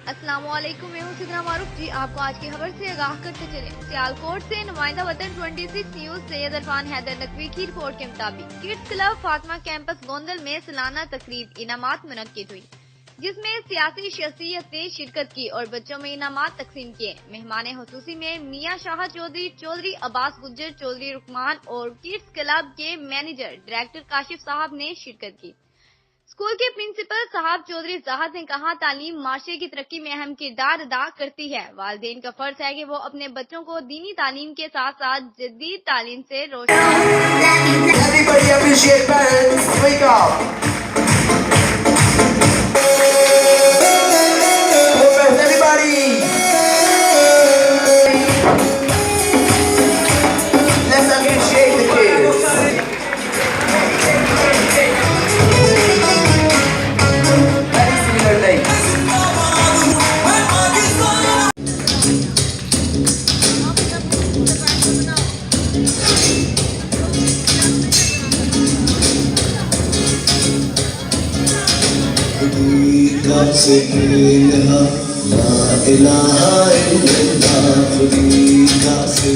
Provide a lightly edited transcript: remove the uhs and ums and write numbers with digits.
السلام علیکم، میں ہوں سدرا معروف جی۔ آپ کو آج کی خبر سے آگاہ کرتے چلیں۔ سیالکوٹ سے نمائندہ وطن 26 نیوز سید عرفان حیدر نقوی کی رپورٹ کے مطابق kids club Fatima campus Gondal میں سالانہ تقریب انعامات منعقد ہوئی، جس میں سیاسی شخصیت نے شرکت کی اور بچوں میں انعامات تقسیم کیے۔ مہمان خصوصی میں میاں شاہ چودھری، چودھری عباس گجر، چودھری رحمان اور کڈز کلب کے مینیجر ڈائریکٹر کاشف صاحب نے شرکت کی۔ اسکول کے پرنسپل صاحب چودھری زاہد نے کہا، تعلیم معاشرے کی ترقی میں اہم کردار ادا کرتی ہے۔ والدین کا فرض ہے کہ وہ اپنے بچوں کو دینی تعلیم کے ساتھ ساتھ جدید تعلیم سے روشن Everybody appreciate parents. Wake up. Movement, everybody. Let's appreciate the kids. Very similar names. سے لا الہ الا اللہ، خودی کا سے